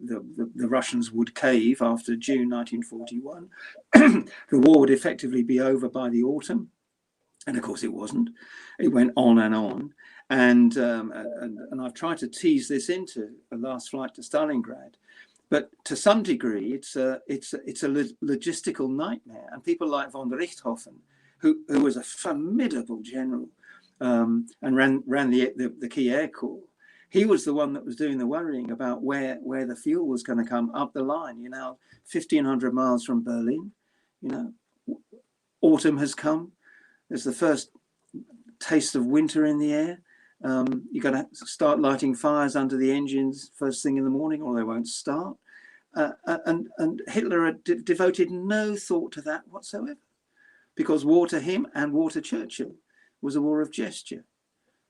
Russians would cave after June 1941. The war would effectively be over by the autumn. And of course it wasn't. It went on and on. And I've tried to tease this into A Last Flight to Stalingrad. But to some degree, it's a logistical nightmare. And people like von Richthofen who was a formidable general, and ran the key air corps. He was the one that was doing the worrying about where the fuel was going to come up the line. 1,500 miles from Berlin. Autumn has come. There's the first taste of winter in the air. You've got to start lighting fires under the engines first thing in the morning, or they won't start. And Hitler had devoted no thought to that whatsoever, because war to him and war to Churchill was a war of gesture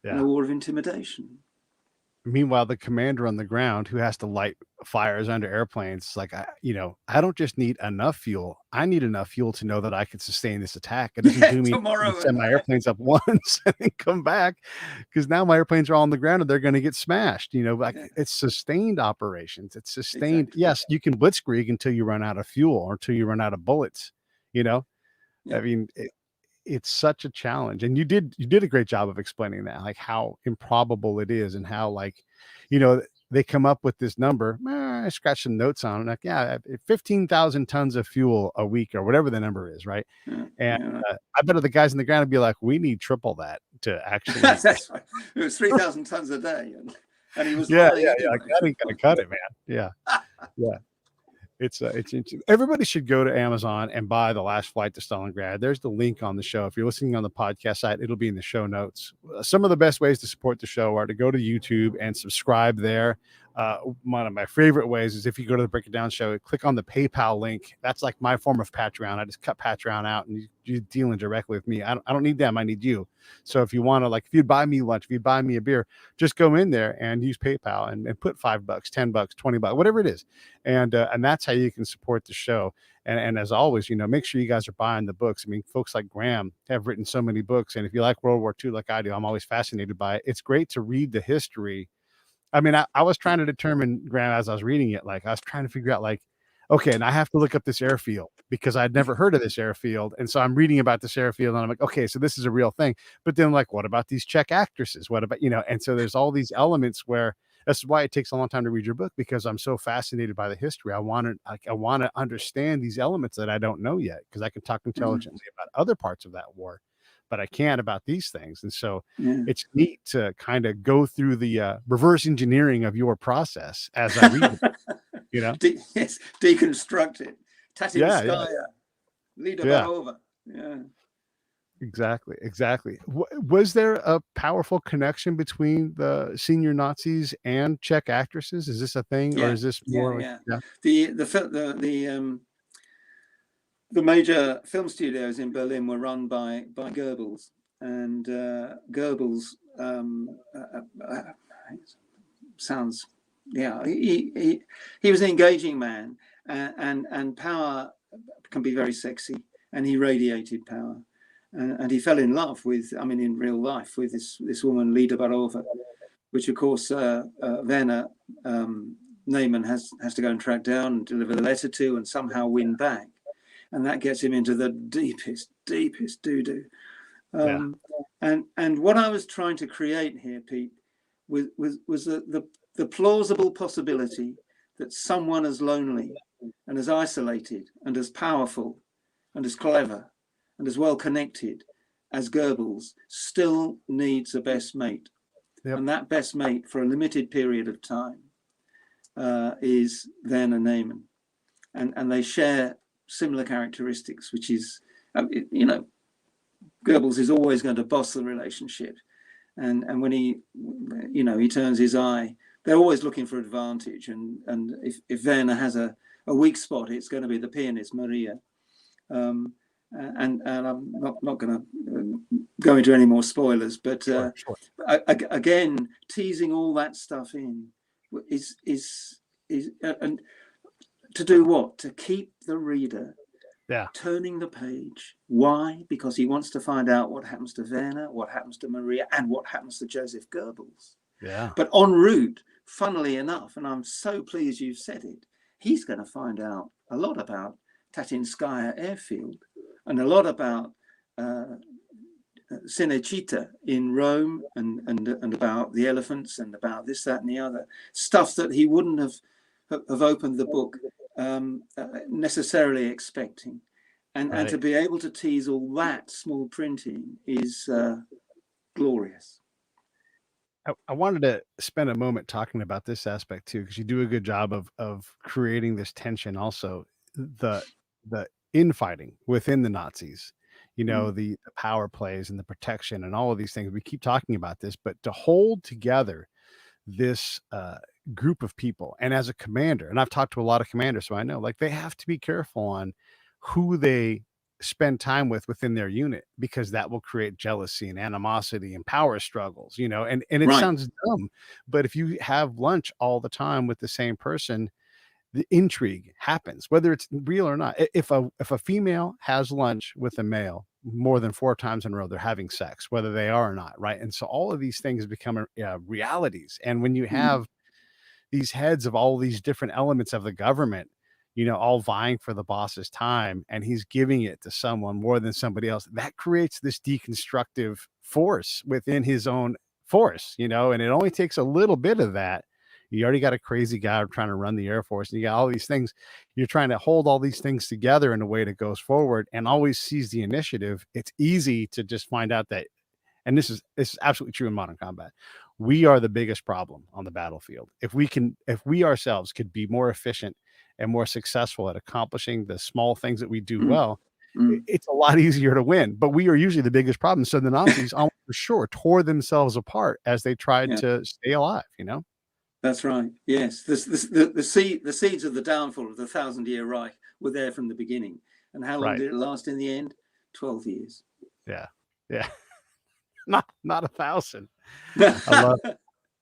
and a war of intimidation. Meanwhile, the commander on the ground who has to light fires under airplanes, like, I don't just need enough fuel. I need enough fuel to know that I can sustain this attack. It doesn't do me to send my airplanes up once and then come back, because now my airplanes are all on the ground and they're going to get smashed. It's sustained operations. It's sustained. Exactly. Yes, you can blitzkrieg until you run out of fuel or until you run out of bullets. I mean, it's such a challenge, and you did a great job of explaining that, like how improbable it is, and how they come up with this number. I scratched some notes on it, like 15,000 tons of fuel a week, or whatever the number is, right? And I bet the guys on the ground would be like, we need triple that to actually. That's right. It was 3,000 tons a day, and he was like, that ain't gonna cut it, man. Yeah. It's interesting. Everybody should go to Amazon and buy The Last Flight to Stalingrad. There's the link on the show. If you're listening on the podcast site, it'll be in the show notes. Some of the best ways to support the show are to go to YouTube and subscribe there. One of my favorite ways is if you go to the Break It Down show, click on the PayPal link. That's like my form of Patreon. I just cut Patreon out, and you're dealing directly with me. I don't need them. I need you. So if you want to, if you'd buy me lunch, if you buy me a beer, just go in there and use PayPal and put $5, $10, $20, whatever it is. And that's how you can support the show. And as always, make sure you guys are buying the books. I mean, folks like Graham have written so many books. And if you like World War II, like I do, I'm always fascinated by it. It's great to read the history. I mean, I was trying to determine, Graham, as I was reading it, I was trying to figure out, okay, and I have to look up this airfield because I'd never heard of this airfield. And so I'm reading about this airfield and I'm like, okay, so this is a real thing. But then what about these Czech actresses? What about, and so there's all these elements where that's why it takes a long time to read your book, because I'm so fascinated by the history. I want to understand these elements that I don't know yet, because I can talk intelligently about other parts of that war, but I can't about these things. And so it's neat to kind of go through the reverse engineering of your process as I read it, Yes, deconstruct it. Tatinskaya, Lida Barova. Yeah. Exactly. Was there a powerful connection between the senior Nazis and Czech actresses? Is this a thing, or is this more? The major film studios in Berlin were run by Goebbels, and Goebbels sounds, he was an engaging man, and power can be very sexy, and he radiated power, and he fell in love with, in real life, with this woman Lida Barova, which of course Werner Neumann has to go and track down and deliver the letter to, and somehow win back. And that gets him into the deepest doo-doo. And what I was trying to create here, Pete, was the plausible possibility that someone as lonely and as isolated and as powerful and as clever and as well connected as Goebbels still needs a best mate. And that best mate for a limited period of time is Werner Neumann. And they share similar characteristics, which is, Goebbels is always going to boss the relationship, and when he turns his eye, they're always looking for advantage, and if Werner has a weak spot, it's going to be the pianist Maria, and I'm not going to go into any more spoilers, but sure. Again, teasing all that stuff in is and to do what? To keep the reader turning the page. Why? Because he wants to find out what happens to Werner, what happens to Maria, and what happens to Joseph Goebbels. Yeah. But en route, funnily enough, and I'm so pleased you've said it, he's going to find out a lot about Tatinskaya airfield and a lot about Cinecittà in Rome and about the elephants and about this, that, and the other stuff that he wouldn't have opened the book necessarily expecting. And to be able to tease all that small printing is glorious. I wanted to spend a moment talking about this aspect too, because you do a good job of creating this tension. Also, the the infighting within the Nazis, the power plays and the protection and all of these things. We keep talking about this, but to hold together this group of people, and as a commander, and I've talked to a lot of commanders, so I know like they have to be careful on who they spend time with within their unit, because that will create jealousy and animosity and power struggles, and it Right. sounds dumb, but if you have lunch all the time with the same person, the intrigue happens, whether it's real or not. If a female has lunch with a male more than 4 times in a row, they're having sex, whether they are or not, right? And so all of these things become realities. And when you Mm. have these heads of all these different elements of the government, all vying for the boss's time, and he's giving it to someone more than somebody else, that creates this deconstructive force within his own force, and it only takes a little bit of that. You already got a crazy guy trying to run the Air Force, and you got all these things. You're trying to hold all these things together in a way that goes forward and always sees the initiative. It's easy to just find out that, and this is absolutely true in modern combat, we are the biggest problem on the battlefield. If we ourselves could be more efficient and more successful at accomplishing the small things that we do Mm. well, Mm. it's a lot easier to win. But we are usually the biggest problem. So the Nazis almost for sure tore themselves apart as they tried Yeah. to stay alive, That's right. Yes, the seeds of the downfall of the 1,000-year Reich were there from the beginning. And how long Right. did it last in the end? 12 years. Yeah. Yeah. Not 1,000. I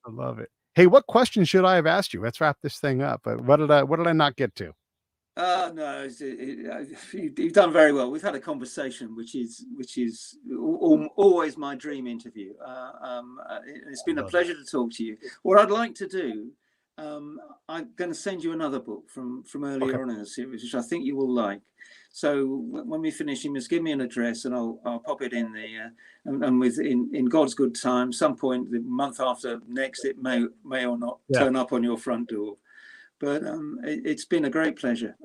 love it. Hey, what question should I have asked you? Let's wrap this thing up. What did I not get to? No, you've done very well. We've had a conversation, which is always my dream interview. It's been a pleasure to talk to you. What I'd like to do, I'm going to send you another book from earlier on in the series, which I think you will like. So when we finish, you must give me an address, and I'll pop it in there. And in God's good time, some point the month after next, it may or not turn up on your front door. But it's been a great pleasure.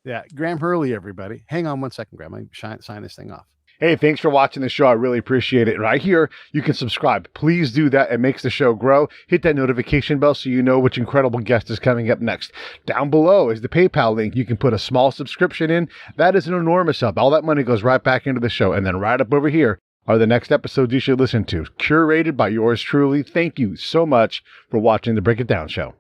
Yeah. Graham Hurley, everybody. Hang on one second, Graham. Let me sign this thing off. Hey, thanks for watching the show. I really appreciate it. Right here, you can subscribe. Please do that. It makes the show grow. Hit that notification bell so you know which incredible guest is coming up next. Down below is the PayPal link. You can put a small subscription in. That is an enormous help. All that money goes right back into the show. And then right up over here are the next episodes you should listen to, curated by yours truly. Thank you so much for watching the Break It Down Show.